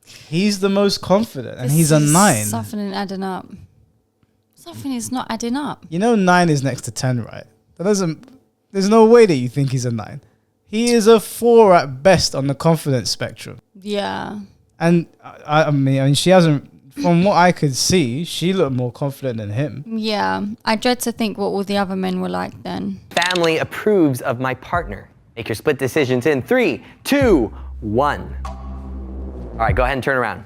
he's the most confident and he's a 9. Something ain't adding up. Something is not adding up. You know 9 is next to 10, right? There's no way that you think he's a 9. He is a 4 at best on the confidence spectrum. Yeah. And I mean, she hasn't, from what I could see, she looked more confident than him. Yeah. I dread to think what all the other men were like then. Family approves of my partner. Make your split decisions in 3, 2, 1. All right, go ahead and turn around.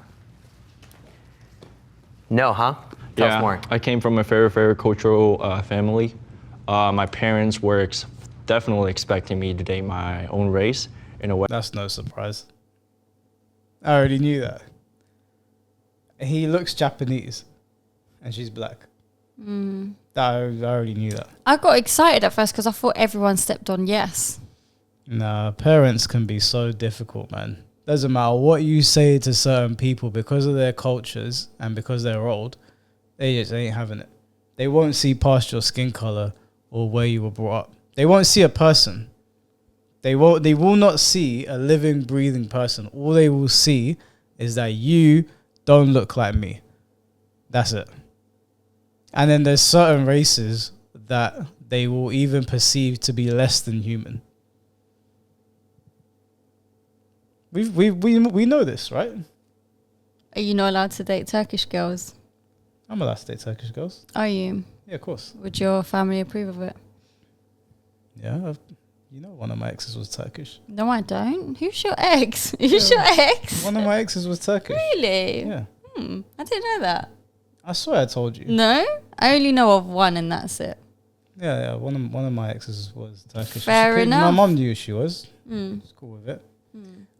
No, huh? Tell us more. I came from a very, very cultural family. My parents were definitely expecting me to date my own race in a way. That's no surprise. I already knew that. He looks Japanese, and she's black. I already knew that. I got excited at first because I thought everyone stepped on yes. Nah, parents can be so difficult, man. Doesn't matter what you say to certain people, because of their cultures and because they're old, they just ain't having it. They won't see past your skin color or where you were brought up. They won't see a person. They will not see a living, breathing person. All they will see is that you don't look like me. That's it. And then there's certain races that they will even perceive to be less than human. We know this, right? Are you not allowed to date Turkish girls? I'm allowed to date Turkish girls. Are you? Yeah, of course. Would your family approve of it? Yeah, you know one of my exes was Turkish. No, I don't. Who's your ex? Who's your ex? One of my exes was Turkish. Really? Yeah. I didn't know that. I swear I told you. No? I only know of one and that's it. Yeah. One of my exes was Turkish. Fair enough. My mom knew she was. She's cool with it.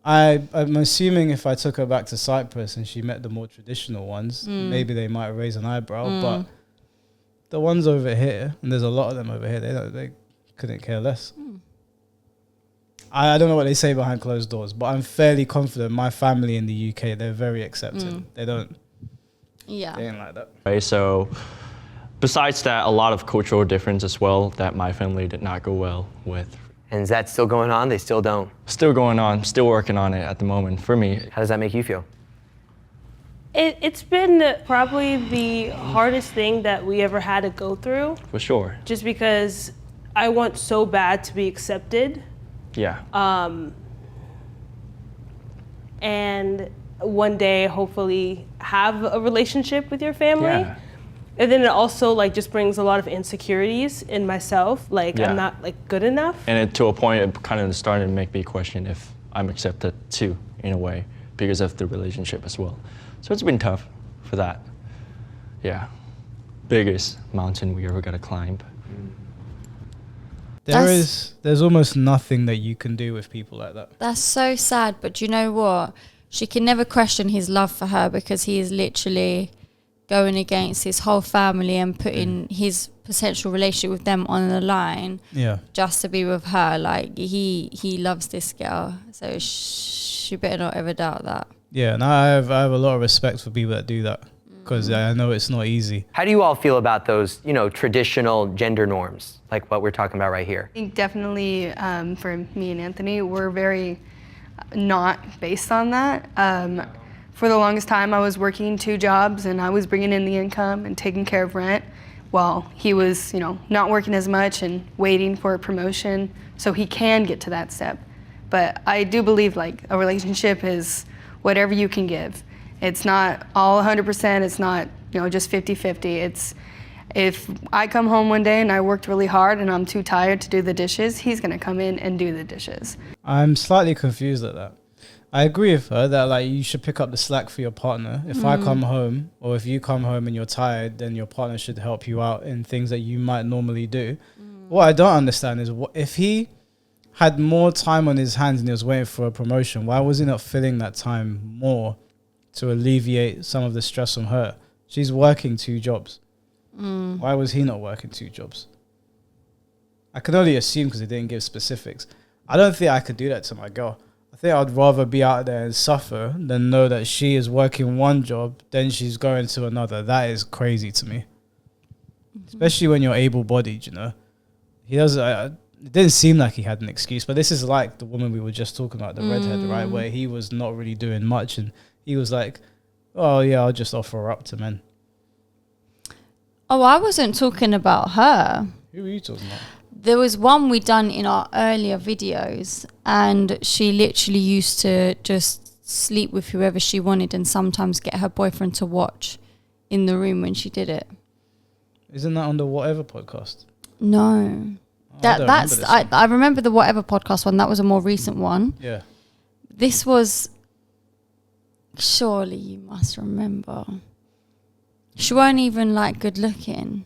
I'm assuming if I took her back to Cyprus and she met the more traditional ones, maybe they might raise an eyebrow. But the ones over here, and there's a lot of them over here, they couldn't care less. I don't know what they say behind closed doors, but I'm fairly confident my family in the UK, they're very accepting. They don't. Yeah. They ain't like that. Right, so besides that, a lot of cultural difference as well that my family did not go well with. And is that still going on? They still don't? Still going on, still working on it at the moment for me. How does that make you feel? It's been probably the hardest thing that we ever had to go through. For sure. Just because I want so bad to be accepted. Yeah. And one day hopefully have a relationship with your family. Yeah. And then it also like just brings a lot of insecurities in myself. Like I'm not like good enough. And to a point, it kind of started to make me question if I'm accepted too, in a way, because of the relationship as well. So it's been tough for that. Yeah. Biggest mountain we ever got to climb. There's almost nothing that you can do with people like that. That's so sad, but you know what? She can never question his love for her because he is literally going against his whole family and putting his potential relationship with them on the line just to be with her. Like, he loves this girl, so she better not ever doubt that. Yeah, and I have a lot of respect for people that do that because I know it's not easy. How do you all feel about those, traditional gender norms, like what we're talking about right here? I think definitely for me and Anthony, we're very not based on that. For the longest time, I was working 2 jobs and I was bringing in the income and taking care of rent while he was, not working as much and waiting for a promotion so he can get to that step. But I do believe like a relationship is whatever you can give. It's not all 100%, it's not, just 50-50. It's if I come home one day and I worked really hard and I'm too tired to do the dishes, he's gonna come in and do the dishes. I'm slightly confused at that. I agree with her that like you should pick up the slack for your partner. If I come home or if you come home and you're tired, then your partner should help you out in things that you might normally do. What I don't understand is if he had more time on his hands and he was waiting for a promotion, why was he not filling that time more to alleviate some of the stress on her? She's working 2 jobs. Why was he not working 2 jobs? I can only assume because he didn't give specifics. I don't think I could do that to my girl. I think I'd rather be out there and suffer than know that she is working 1 job, then she's going to another. That is crazy to me. Especially when you're able-bodied, He does. It didn't seem like he had an excuse, but this is like the woman we were just talking about, the redhead, right? Where he was not really doing much and he was like, oh yeah, I'll just offer her up to men. Oh, I wasn't talking about her. Who were you talking about? There was one we done in our earlier videos and she literally used to just sleep with whoever she wanted and sometimes get her boyfriend to watch in the room when she did it. Isn't that on the Whatever podcast? No. I remember the Whatever podcast one. That was a more recent one. Yeah. This was, surely you must remember. She weren't even like good looking.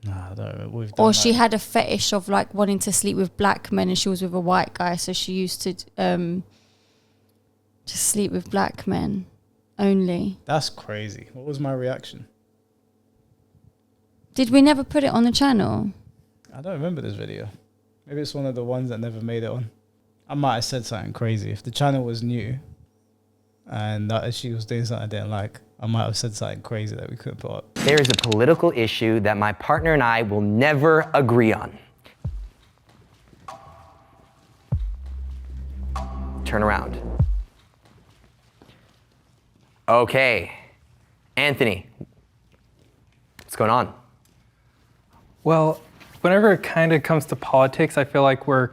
Nah, I don't know. We've Or done she that. had a fetish of like wanting to sleep with black men, and she was with a white guy, so she used to just sleep with black men only. That's crazy. What was my reaction? Did we never put it on the channel? I don't remember this video. Maybe it's one of the ones that never made it on. I might have said something crazy. If the channel was new and that she was doing something I didn't like, I might have said something crazy that we couldn't put up. There is a political issue that my partner and I will never agree on. Turn around. Okay. Anthony, what's going on? Well, whenever it kind of comes to politics, I feel like we're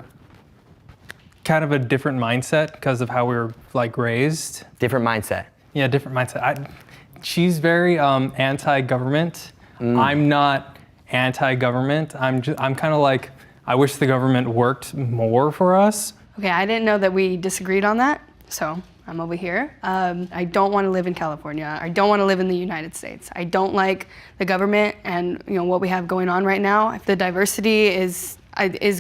kind of a different mindset because of how we were like raised. Different mindset. Yeah, different mindset. She's very anti-government. I'm not anti-government. I'm kind of like, I wish the government worked more for us. Okay, I didn't know that we disagreed on that, so I'm over here. I don't want to live in California. I don't want to live in the United States. I don't like the government and what we have going on right now. The diversity is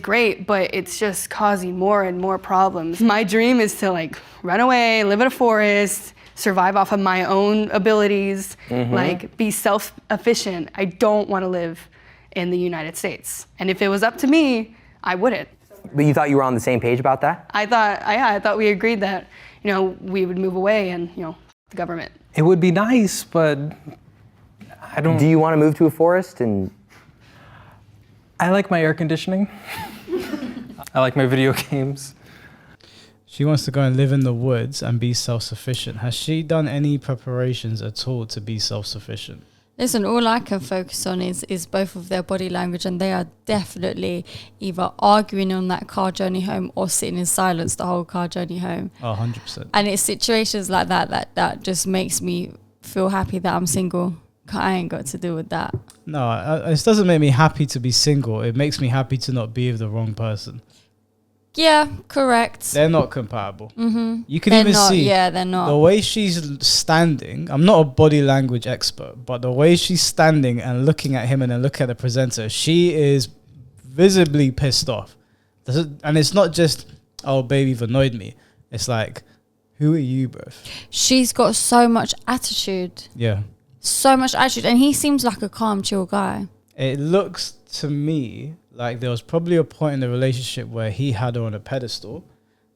great, but it's just causing more and more problems. My dream is to like run away, live in a forest, survive off of my own abilities, like be self-efficient. I don't want to live in the United States. And if it was up to me, I wouldn't. But you thought you were on the same page about that? I thought we agreed that, we would move away and, the government. It would be nice, but I don't. Do you want to move to a forest? And I like my air conditioning. I like my video games. She wants to go and live in the woods and be self-sufficient. Has she done any preparations at all to be self-sufficient? Listen, all I can focus on is both of their body language, and they are definitely either arguing on that car journey home or sitting in silence the whole car journey home. Oh, 100%. And it's situations like that just makes me feel happy that I'm single. I ain't got to do with that. No, it doesn't make me happy to be single. It makes me happy to not be with the wrong person. Yeah, correct. They're not compatible. Mm-hmm. You can They're even not, see yeah, they're not. the way she's standing. I'm not a body language expert, but the way she's standing and looking at him and then looking at the presenter, she is visibly pissed off. And it's not just, oh, baby, you've annoyed me. It's like, who are you, bruv? She's got so much attitude. Yeah. So much attitude. And he seems like a calm, chill guy. It looks to me like there was probably a point in the relationship where he had her on a pedestal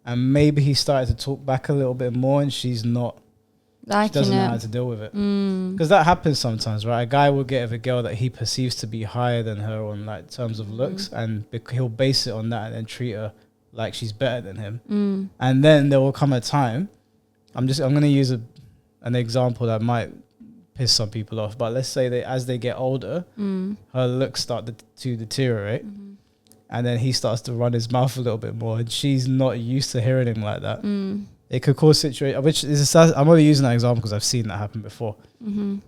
and maybe he started to talk back a little bit more and she's not, liking she doesn't know it. how to deal with it. Because that happens sometimes, right? A guy will get with a girl that he perceives to be higher than her on like terms of looks and he'll base it on that and then treat her like she's better than him. And then there will come a time, I'm going to use an example that might piss some people off, but let's say that as they get older, her looks start to deteriorate, and then he starts to run his mouth a little bit more, and she's not used to hearing him like that. It could cause situation, which is I'm only using that example because I've seen that happen before,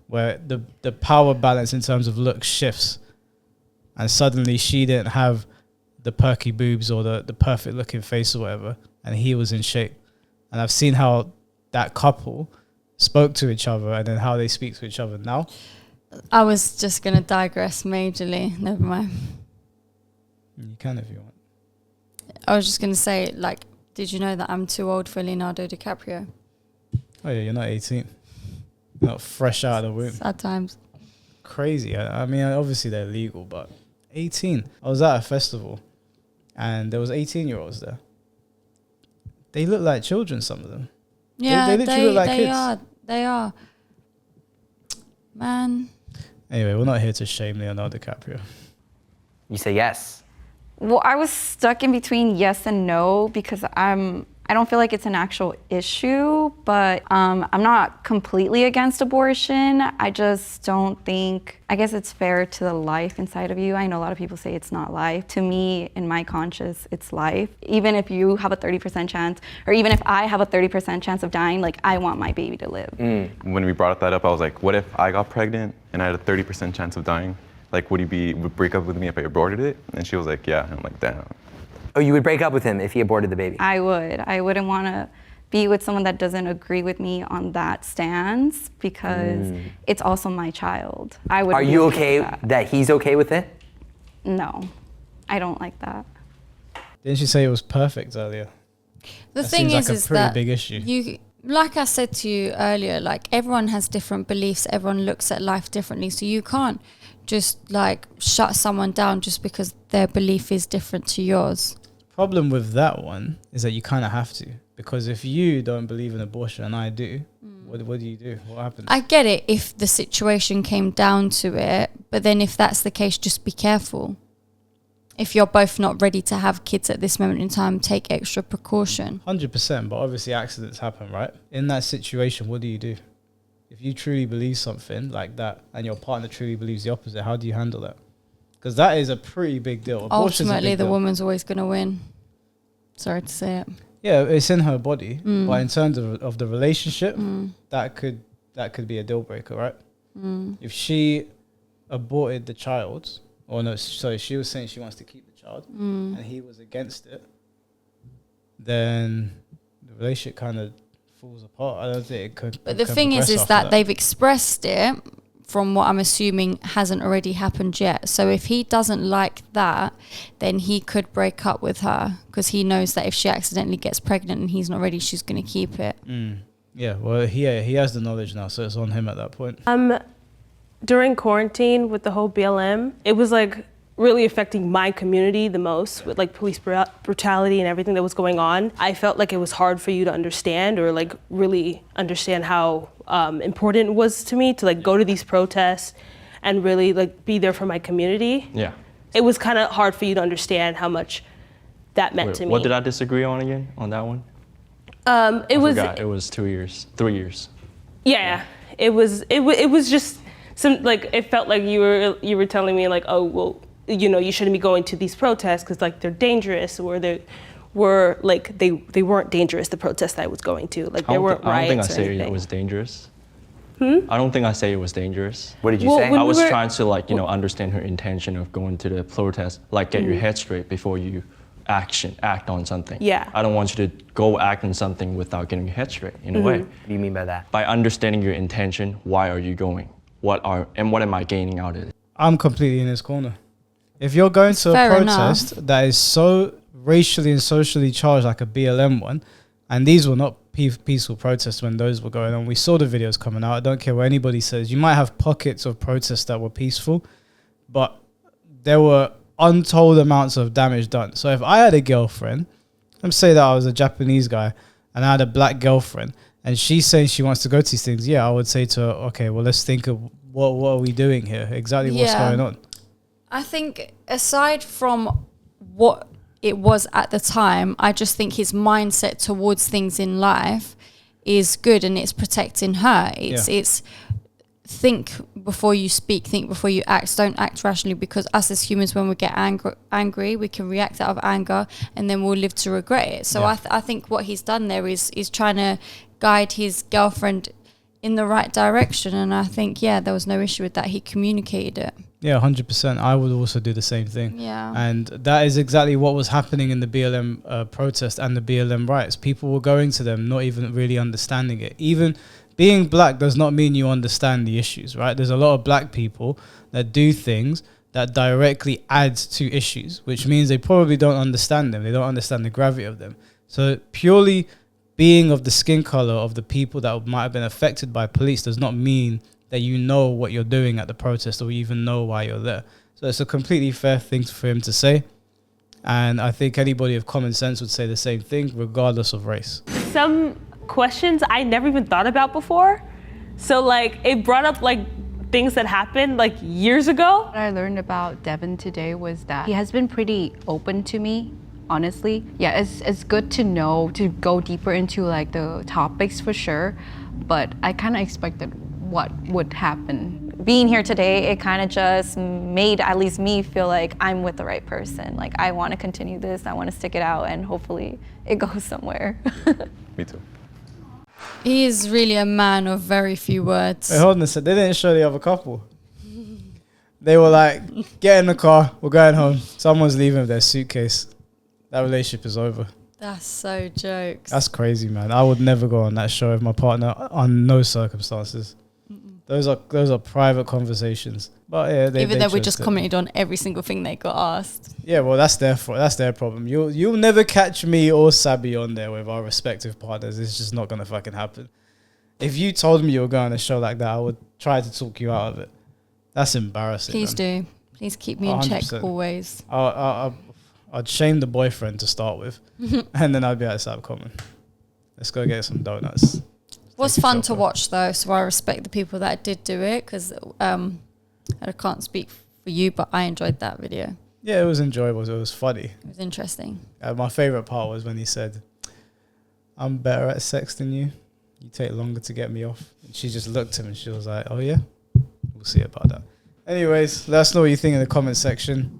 where the power balance in terms of looks shifts, and suddenly she didn't have the perky boobs or the perfect looking face or whatever, and he was in shape. And I've seen how that couple spoke to each other and then how they speak to each other now. I was just going to digress majorly. Never mind. You can if you want. I was just going to say, like, did you know that I'm too old for Leonardo DiCaprio? Oh yeah, you're not 18. You're not fresh out of the womb. Sad times. Crazy. I mean, obviously they're legal, but 18. I was at a festival and there was 18-year-olds there. They look like children, some of them. Yeah, they literally look like kids. They are. Man. Anyway, we're not here to shame Leonardo DiCaprio. You say yes. Well, I was stuck in between yes and no because I don't feel like it's an actual issue, but I'm not completely against abortion. I just don't think, I guess it's fair to the life inside of you. I know a lot of people say it's not life. To me, in my conscience, it's life. Even if you have a 30% chance, or even if I have a 30% chance of dying, like I want my baby to live. When we brought that up, I was like, what if I got pregnant and I had a 30% chance of dying? Like, would break up with me if I aborted it? And she was like, yeah. And I'm like, damn. Oh, you would break up with him if he aborted the baby? I would. I wouldn't want to be with someone that doesn't agree with me on that stance because it's also my child. I would. Are you okay that he's okay with it? No, I don't like that. Didn't you say it was perfect earlier? The That thing seems like is a pretty that big issue. you, like I said to you earlier, like everyone has different beliefs. Everyone looks at life differently. So you can't just like shut someone down just because their belief is different to yours. Problem with that one is that you kind of have to, because if you don't believe in abortion and I do, what do you do? What happens? I get it if the situation came down to it, but then if that's the case, just be careful. If you're both not ready to have kids at this moment in time, take extra precaution. 100%, but obviously accidents happen, right? In that situation, what do you do? If you truly believe something like that and your partner truly believes the opposite, how do you handle that? Because that is a pretty big deal. Abortion's a Ultimately, big the deal. woman's always going to win. Sorry to say it. Yeah, it's in her body, Mm. but in terms of the relationship, that could be a deal breaker, right? Mm. If she aborted the child, or no, sorry, she was saying she wants to keep the child, Mm. and he was against it, then the relationship kind of falls apart. I don't think it could. But the thing is that they've expressed it, from what I'm assuming hasn't already happened yet. So if he doesn't like that, then he could break up with her because he knows that if she accidentally gets pregnant and he's not ready, she's going to keep it. Yeah, well, he has the knowledge now, so it's on him at that point. During quarantine with the whole BLM, it was like really affecting my community the most with like police brutality and everything that was going on. I felt like it was hard for you to understand or like really understand how important it was to me to like go to these protests and really like be there for my community. Yeah. It was kind of hard for you to understand how much that meant to me. What did I disagree on again on that one? It was. It was 2 years, 3 years. Yeah, it was just some like it felt like you were telling me like, oh well, you know, you shouldn't be going to these protests because like they're dangerous, or they were like they weren't dangerous. The protests that I was going to, like there weren't I don't think I riots or say anything. it was dangerous. Hmm? I don't think I say it was dangerous. What did you Well, say? when I we was were- trying to like, you know, understand her intention of going to the protest, like get your head straight before you act on something. Yeah. I don't want you to go act on something without getting your head straight in a way. What do you mean by that? By understanding your intention, why are you going? What am I gaining out of it? I'm completely in his corner. If you're going to a Fair protest that is so racially and socially charged, like a BLM one, and these were not peaceful protests when those were going on. We saw the videos coming out. I don't care what anybody says. You might have pockets of protests that were peaceful, but there were untold amounts of damage done. So if I had a girlfriend, let's say that I was a Japanese guy and I had a black girlfriend and she's saying she wants to go to these things, yeah, I would say to her, okay, well, let's think of what are we doing here? Exactly what's Yeah. going on. I think aside from what it was at the time, I just think his mindset towards things in life is good and it's protecting her. It's think before you speak, think before you act. Don't act rationally, because us as humans, when we get angry, we can react out of anger and then we'll live to regret it. So I think what he's done there is trying to guide his girlfriend in the right direction. And I think, there was no issue with that. He communicated it. Yeah, 100%. I would also do the same thing. Yeah. And that is exactly what was happening in the BLM protest and the BLM riots. People were going to them, not even really understanding it. Even being black does not mean you understand the issues, right? There's a lot of black people that do things that directly add to issues, which means they probably don't understand them. They don't understand the gravity of them. So purely being of the skin color of the people that might have been affected by police does not mean that you know what you're doing at the protest or even know why you're there. So it's a completely fair thing for him to say. And I think anybody of common sense would say the same thing, regardless of race. Some questions I never even thought about before. So like it brought up like things that happened like years ago. What I learned about Devin today was that he has been pretty open to me, honestly. Yeah, it's good to know, to go deeper into like the topics for sure, but I kind of expected what would happen. Being here today, it kind of just made at least me feel like I'm with the right person. Like I want to continue this, I want to stick it out, and hopefully it goes somewhere. Me too. He is really a man of very few words. Wait, hold on a sec. They didn't show the other couple. They were like, get in the car, we're going home. Someone's leaving with their suitcase. That relationship is over. That's so jokes. That's crazy, man. I would never go on that show with my partner on no circumstances. Those are private conversations. But yeah, Even though we chose just to. commented on every single thing they got asked. Yeah, well, that's their problem. You'll never catch me or Sabi on there with our respective partners. It's just not gonna fucking happen. If you told me you were going on a show like that, I would try to talk you out of it. That's embarrassing. Please man. do. Please keep me in check 100%. always. I'd shame the boyfriend to start with, and then I'd be like, "Stop coming. Let's go get some donuts." It was fun to watch though, so I respect the people that did do it because I can't speak for you, but I enjoyed that video. Yeah, it was enjoyable. It was funny. It was interesting. My favorite part was when he said, "I'm better at sex than you. You take longer to get me off." And she just looked at him and she was like, "Oh yeah, we'll see about that." Anyways, let us know what you think in the comment section.